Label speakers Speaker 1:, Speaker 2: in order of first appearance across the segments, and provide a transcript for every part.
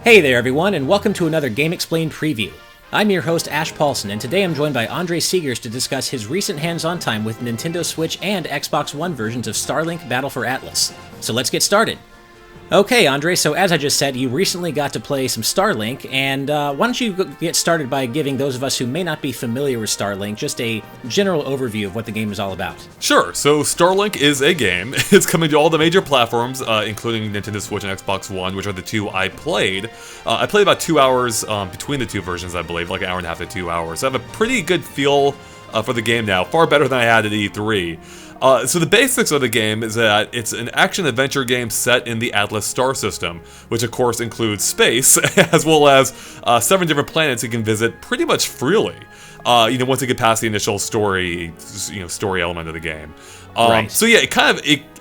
Speaker 1: Hey there everyone, and welcome to another GameXplain preview. I'm your host Ash Paulson, and today I'm joined by Andre Seegers to discuss his recent hands-on time with Nintendo Switch and Xbox One versions of Starlink Battle for Atlas. So let's get started. Okay, Andre, so as I just said, you recently got to play some Starlink, and why don't you get started by giving those of us who may not be familiar with Starlink just a general overview of what the game is all about.
Speaker 2: Sure, so Starlink is a game. It's coming to all the major platforms, including Nintendo Switch and Xbox One, which are the two I played. I played about 2 hours between the two versions, I believe, like an hour and a half to 2 hours. So I have a pretty good feel for the game now, far better than I had at E3. So the basics of the game is that it's an action-adventure game set in the Atlas star system, which of course includes space, as well as 7 different planets you can visit pretty much freely. Once you get past the initial story element of the game.
Speaker 1: Right.
Speaker 2: So yeah,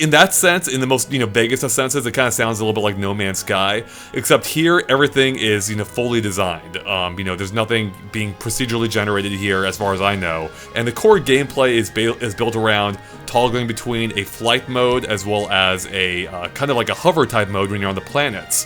Speaker 2: in that sense, in the most vaguest of senses, it kind of sounds a little bit like No Man's Sky, except here everything is fully designed. There's nothing being procedurally generated here, as far as I know, and the core gameplay is built around toggling between a flight mode as well as a kind of like a hover type mode when you're on the planets,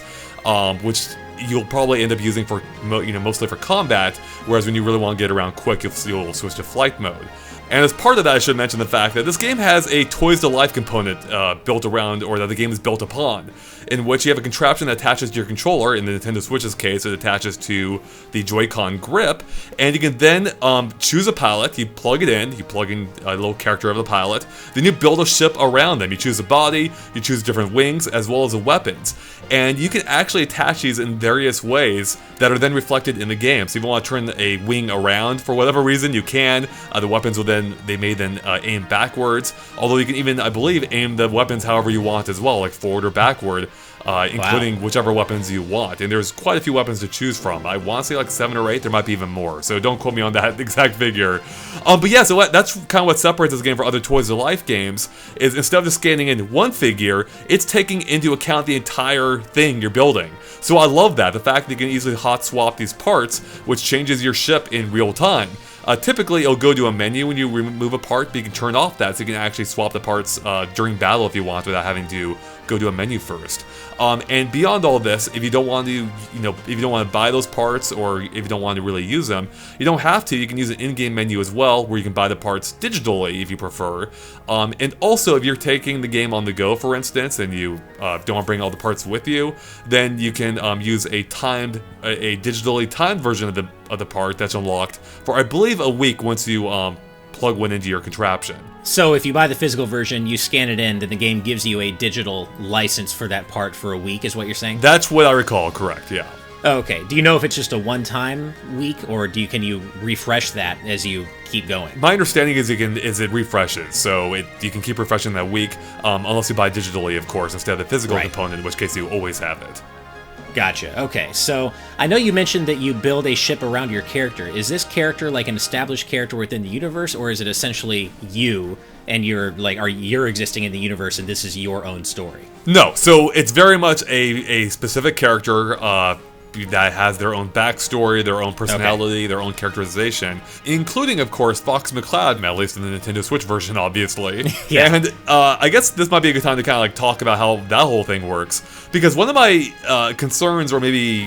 Speaker 2: which you'll probably end up using for mostly for combat, whereas when you really want to get around quick, you'll switch to flight mode. And as part of that, I should mention the fact that this game has a Toys to Life component built around, or that the game is built upon, in which you have a contraption that attaches to your controller. In the Nintendo Switch's case, it attaches to the Joy-Con grip, and you can then choose a pilot. You plug it in, you plug in a little character of the pilot, then you build a ship around them. You choose a body, you choose different wings, as well as the weapons. And you can actually attach these in various ways that are then reflected in the game. So if you want to turn a wing around for whatever reason, you can. The weapons will then aim backwards. Although you can even, I believe, aim the weapons however you want as well, like forward or backward, including whichever weapons you want. And there's quite a few weapons to choose from. I want to say like 7 or 8. There might be even more. So don't quote me on that exact figure. But yeah, so that's kind of what separates this game from other Toys to Life games. Is instead of just scanning in one figure, it's taking into account the entire thing you're building. So I love that, the fact that you can easily hot swap these parts, which changes your ship in real time. Typically, it'll go to a menu when you remove a part, but you can turn off that, so you can actually swap the parts during battle if you want, without having to go to a menu first. And beyond all this, if you don't want to, if you don't want to buy those parts, or if you don't want to really use them, you don't have to. You can use an in-game menu as well, where you can buy the parts digitally if you prefer. And also, if you're taking the game on the go, for instance, and you don't want to bring all the parts with you, then you can use a digitally timed version of the part that's unlocked for, I believe, a week once you plug one into your contraption.
Speaker 1: So if you buy the physical version, you scan it in, then the game gives you a digital license for that part for a week, is what you're saying?
Speaker 2: That's what I recall, correct, yeah.
Speaker 1: Okay. Do you know if it's just a one-time week, or can you refresh that as you keep going?
Speaker 2: My understanding is it refreshes, so you can keep refreshing that week, unless you buy digitally, of course, instead of the physical component, in which case you always have it.
Speaker 1: Gotcha. Okay, so I know you mentioned that you build a ship around your character. Is this character like an established character within the universe, or is it essentially you, and you're existing in the universe and this is your own story?
Speaker 2: No, so it's very much a specific character that has their own backstory, their own personality, their own characterization, including, of course, Fox McCloud, at least in the Nintendo Switch version, obviously.
Speaker 1: Yeah.
Speaker 2: And I guess this might be a good time to kind of talk about how that whole thing works, because one of my concerns, or maybe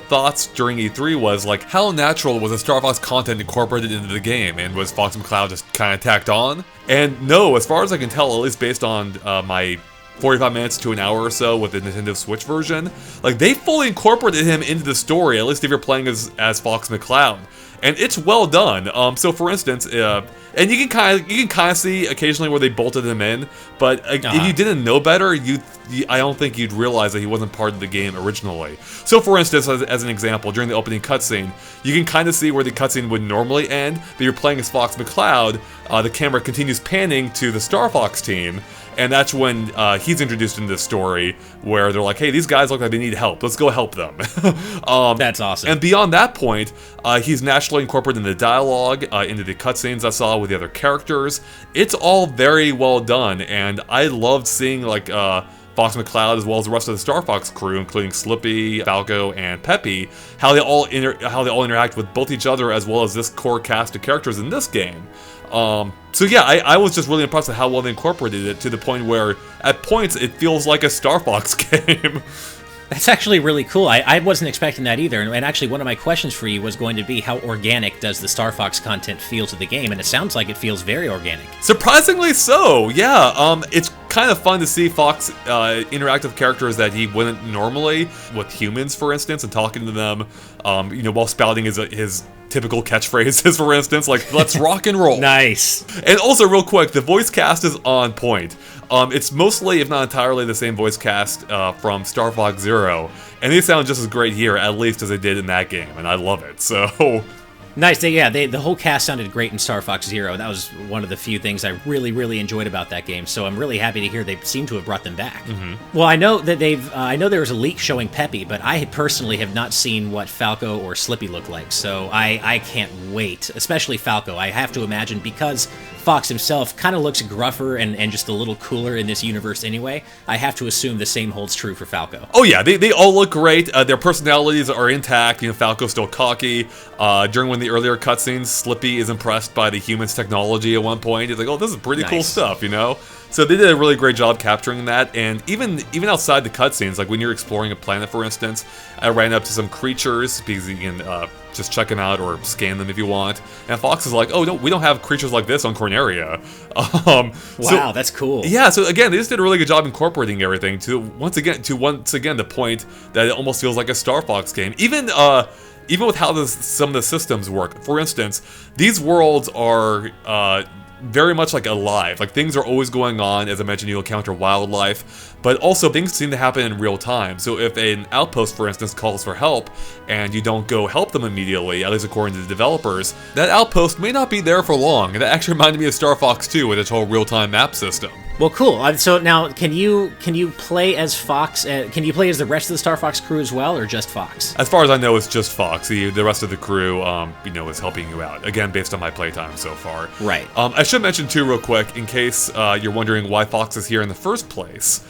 Speaker 2: thoughts during E3, was like, how natural was the Star Fox content incorporated into the game, and was Fox McCloud just kind of tacked on? And no, as far as I can tell, at least based on my 45 minutes to an hour or so with the Nintendo Switch version, like, they fully incorporated him into the story, at least if you're playing as Fox McCloud. And it's well done. So for instance, and you can kind of see occasionally where they bolted him in, but if you didn't know better, I don't think you'd realize that he wasn't part of the game originally. So for instance, as an example, during the opening cutscene, you can kind of see where the cutscene would normally end, but you're playing as Fox McCloud, the camera continues panning to the Star Fox team, and that's when he's introduced into the story, where they're like, hey, these guys look like they need help. Let's go help them.
Speaker 1: That's awesome.
Speaker 2: And beyond that point, he's naturally incorporated into the dialogue, into the cutscenes I saw with the other characters. It's all very well done, and I loved seeing Fox McCloud, as well as the rest of the Star Fox crew, including Slippy, Falco, and Peppy, how they all interact with both each other as well as this core cast of characters in this game. So yeah, I was just really impressed with how well they incorporated it, to the point where, at points, it feels like a Star Fox game.
Speaker 1: That's actually really cool. I wasn't expecting that either. And actually, one of my questions for you was going to be how organic does the Star Fox content feel to the game? And it sounds like it feels very organic.
Speaker 2: Surprisingly so, yeah. It's kind of fun to see Fox interact with characters that he wouldn't normally, with humans, for instance, and talking to them, while spouting his typical catchphrases, for instance, like, let's rock and roll.
Speaker 1: Nice.
Speaker 2: And also, real quick, the voice cast is on point. It's mostly, if not entirely, the same voice cast from Star Fox Zero, and they sound just as great here, at least as they did in that game, and I love it, so...
Speaker 1: Nice. The whole cast sounded great in Star Fox Zero. That was one of the few things I really, really enjoyed about that game. So I'm really happy to hear they seem to have brought them back. Mm-hmm. Well, I know that I know there was a leak showing Peppy, but I personally have not seen what Falco or Slippy look like. So I can't wait, especially Falco. I have to imagine, because Fox himself kind of looks gruffer and just a little cooler in this universe anyway, I have to assume the same holds true for Falco.
Speaker 2: Oh yeah, they all look great. Their personalities are intact. Falco's still cocky. During one of the earlier cutscenes, Slippy is impressed by the humans' technology at one point. He's like, oh, this is pretty cool stuff, So they did a really great job capturing that, and even outside the cutscenes, like when you're exploring a planet, for instance, I ran up to some creatures, because you can just check them out or scan them if you want, and Fox is like, oh, no, we don't have creatures like this on Corneria.
Speaker 1: Wow, that's cool.
Speaker 2: Yeah, so again, they just did a really good job incorporating everything to once again the point that it almost feels like a Star Fox game. Even with how some of the systems work. For instance, these worlds are very much like alive. Like, things are always going on. As I mentioned, you'll encounter wildlife, but also things seem to happen in real time. So if an outpost, for instance, calls for help and you don't go help them immediately, at least according to the developers, that outpost may not be there for long. And that actually reminded me of Star Fox 2 with its whole real-time map system.
Speaker 1: Well, cool. So now, can you play as Fox? Can you play as the rest of the Star Fox crew as well, or just Fox?
Speaker 2: As far as I know, it's just Fox. The rest of the crew, is helping you out. Again, based on my playtime so far.
Speaker 1: Right.
Speaker 2: I should mention too, real quick, in case you're wondering why Fox is here in the first place.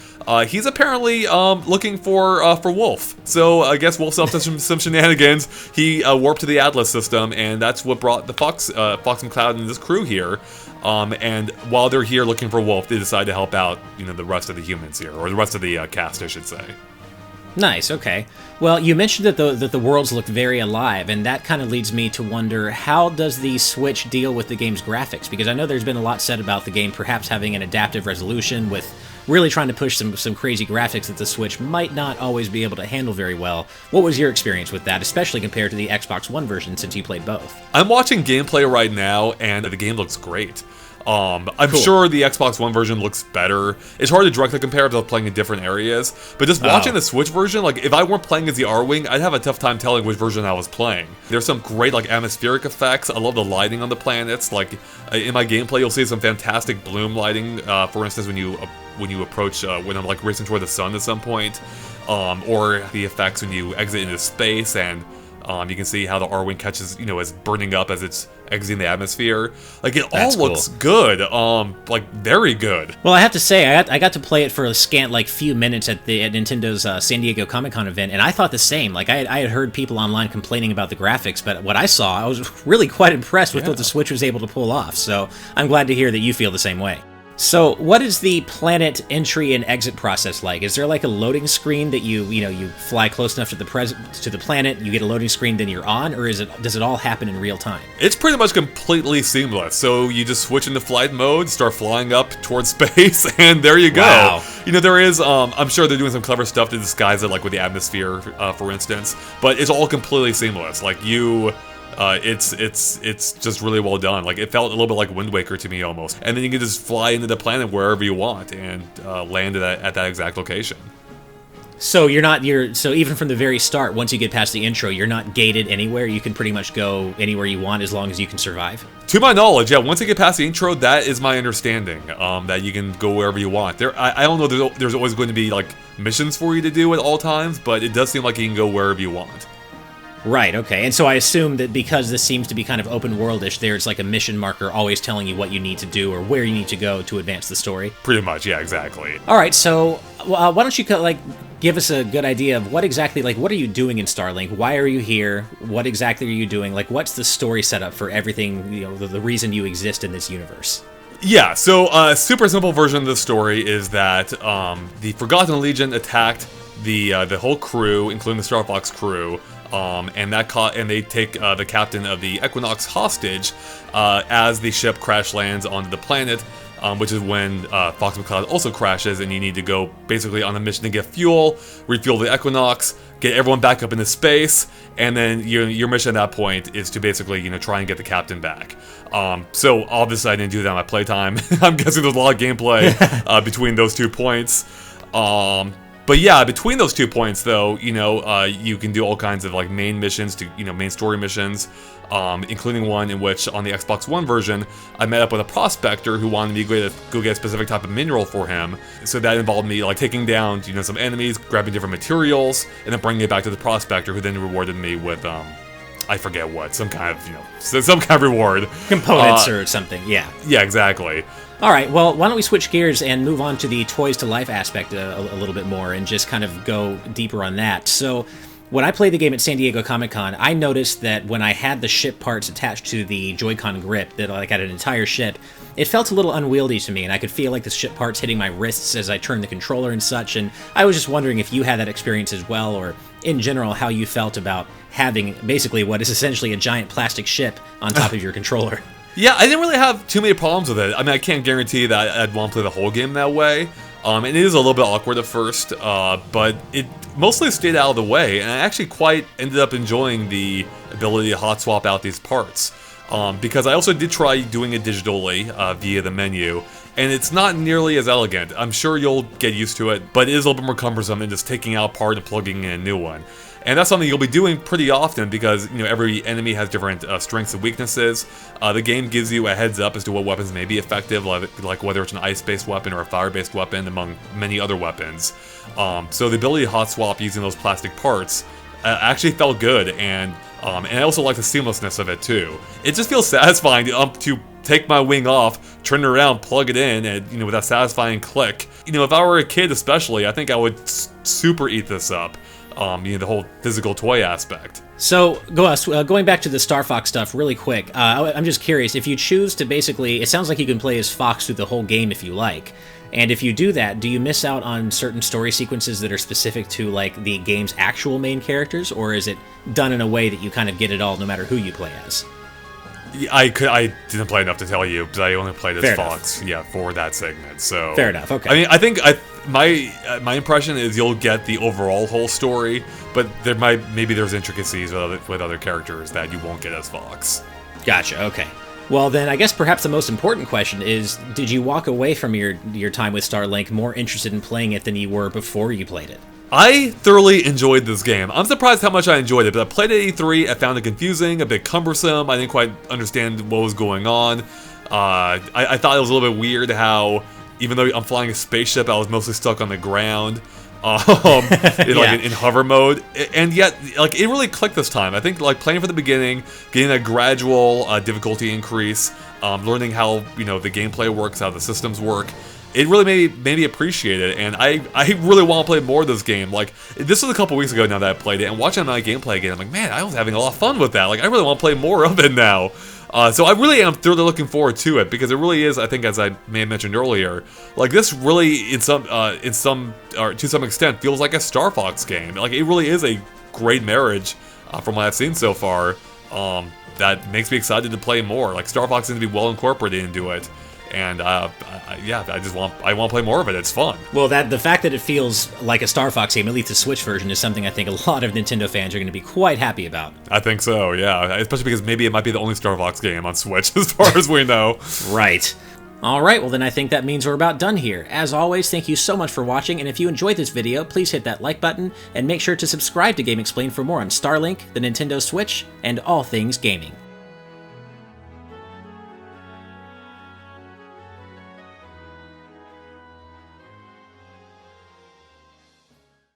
Speaker 2: He's apparently looking for Wolf. So I guess Wolf's up to some shenanigans. He warped to the Atlas system, and that's what brought the Fox McCloud and this crew here. And while they're here looking for Wolf, they decide to help out, the rest of the humans here, or the rest of the cast, I should say.
Speaker 1: Nice, okay. Well, you mentioned that the worlds look very alive, and that kind of leads me to wonder, how does the Switch deal with the game's graphics? Because I know there's been a lot said about the game perhaps having an adaptive resolution, with really trying to push some crazy graphics that the Switch might not always be able to handle very well. What was your experience with that, especially compared to the Xbox One version, since you played both?
Speaker 2: I'm watching gameplay right now, and the game looks great. I'm
Speaker 1: cool.
Speaker 2: sure the Xbox One version looks better. It's hard to directly compare if they're playing in different areas, but just watching the Switch version, like, if I weren't playing as the Artwing, I'd have a tough time telling which version I was playing. There's some great, like, atmospheric effects. I love the lighting on the planets. Like, in my gameplay, you'll see some fantastic bloom lighting, for instance, when you approach, when I'm, like, racing toward the sun at some point, or the effects when you exit into space, and you can see how the Artwing catches, is burning up as it's exiting the atmosphere. Like, it all looks good. Like, very good.
Speaker 1: Well, I have to say, I got to play it for a scant, like, few minutes at Nintendo's San Diego Comic-Con event, and I thought the same. Like, I had heard people online complaining about the graphics, but what I saw, I was really quite impressed with what the Switch was able to pull off. So I'm glad to hear that you feel the same way. So, what is the planet entry and exit process like? Is there like a loading screen that you fly close enough to the planet, you get a loading screen, then you're on, or does it all happen in real time?
Speaker 2: It's pretty much completely seamless. So you just switch into flight mode, start flying up towards space, and there you go.
Speaker 1: Wow.
Speaker 2: There is, I'm sure they're doing some clever stuff to disguise it, like with the atmosphere, for instance, but it's all completely seamless. Like, it's just really well done. Like, it felt a little bit like Wind Waker to me almost. And then you can just fly into the planet wherever you want and land at that exact location.
Speaker 1: So so even from the very start, once you get past the intro, you're not gated anywhere. You can pretty much go anywhere you want as long as you can survive.
Speaker 2: To my knowledge, yeah. Once you get past the intro, that is my understanding. That you can go wherever you want. I don't know. There's always going to be like missions for you to do at all times, but it does seem like you can go wherever you want.
Speaker 1: Right, okay. And so I assume that because this seems to be kind of open worldish, there's like a mission marker always telling you what you need to do or where you need to go to advance the story.
Speaker 2: Pretty much, yeah, exactly.
Speaker 1: All right, so why don't you give us a good idea of what exactly, what are you doing in Starlink? Why are you here? What exactly are you doing? Like, what's the story setup for everything, the reason you exist in this universe?
Speaker 2: Yeah, so a super simple version of the story is that the Forgotten Legion attacked the whole crew, including the Star Fox crew. And they take the captain of the Equinox hostage as the ship crash lands onto the planet, which is when Fox McCloud also crashes, and you need to go basically on a mission to get fuel, refuel the Equinox, get everyone back up into space, and then your mission at that point is to basically try and get the captain back. So obviously I didn't do that on my playtime. I'm guessing there's a lot of gameplay between those 2 points. But yeah, between those 2 points, though, you can do all kinds of like main missions to main story missions, including one in which on the Xbox One version I met up with a prospector who wanted me to go get a specific type of mineral for him. So that involved me like taking down some enemies, grabbing different materials, and then bringing it back to the prospector, who then rewarded me with I forget what, some kind of reward,
Speaker 1: components or something. Yeah.
Speaker 2: Yeah, exactly.
Speaker 1: All right, well, why don't we switch gears and move on to the Toys to Life aspect a little bit more and just kind of go deeper on that. So when I played the game at San Diego Comic-Con, I noticed that when I had the ship parts attached to the Joy-Con grip, that like had an entire ship, it felt a little unwieldy to me, and I could feel like the ship parts hitting my wrists as I turned the controller and such, and I was just wondering if you had that experience as well, or in general, how you felt about having basically what is essentially a giant plastic ship on top of your controller.
Speaker 2: Yeah, I didn't really have too many problems with it. I mean, I can't guarantee that I'd want to play the whole game that way. And it is a little bit awkward at first, but it mostly stayed out of the way, and I actually quite ended up enjoying the ability to hot swap out these parts. Because I also did try doing it digitally via the menu, and it's not nearly as elegant. I'm sure you'll get used to it, but it is a little bit more cumbersome than just taking out a part and plugging in a new one. And that's something you'll be doing pretty often because, every enemy has different strengths and weaknesses. The game gives you a heads up as to what weapons may be effective, like whether it's an ice-based weapon or a fire-based weapon, among many other weapons. So the ability to hot swap using those plastic parts actually felt good, and I also like the seamlessness of it too. It just feels satisfying to take my wing off, turn it around, plug it in, and with that satisfying click. If I were a kid especially, I think I would super eat this up. The whole physical toy aspect. So,
Speaker 1: going back to the Star Fox stuff really quick, I'm just curious, if you choose to basically, it sounds like you can play as Fox through the whole game if you like, and if you do that, do you miss out on certain story sequences that are specific to, like, the game's actual main characters, or is it done in a way that you kind of get it all no matter who you play as?
Speaker 2: I didn't play enough to tell you, because I only played as Fox, for that segment, so...
Speaker 1: Fair enough, okay.
Speaker 2: I mean, I think my impression is you'll get the overall whole story, but maybe there's intricacies with other characters that you won't get as Fox.
Speaker 1: Gotcha, okay. Well, then I guess perhaps the most important question is, did you walk away from your time with Starlink more interested in playing it than you were before you played it?
Speaker 2: I thoroughly enjoyed this game. I'm surprised how much I enjoyed it, but I played it at E3, I found it confusing, a bit cumbersome, I didn't quite understand what was going on. I thought it was a little bit weird how, even though I'm flying a spaceship, I was mostly stuck on the ground, in hover mode, and yet, it really clicked this time. I think, playing from the beginning, getting a gradual difficulty increase, learning how, the gameplay works, how the systems work, it really made me appreciate it, and I really want to play more of this game. This was a couple weeks ago now that I played it, and watching my gameplay again, I'm like, man, I was having a lot of fun with that. I really want to play more of it now. So I really am thoroughly looking forward to it, because it really is, I think, as I may have mentioned earlier, this really, to some extent, feels like a Star Fox game. It really is a great marriage, from what I've seen so far, that makes me excited to play more. Star Fox seems to be well incorporated into it. And I want to play more of it. It's fun.
Speaker 1: Well, the fact that it feels like a Star Fox game, at least the Switch version, is something I think a lot of Nintendo fans are going to be quite happy about.
Speaker 2: I think so, yeah. Especially because maybe it might be the only Star Fox game on Switch, as far as we know.
Speaker 1: Right. All right, well then I think that means we're about done here. As always, thank you so much for watching, and if you enjoyed this video, please hit that like button, and make sure to subscribe to GameXplain for more on Starlink, the Nintendo Switch, and all things gaming.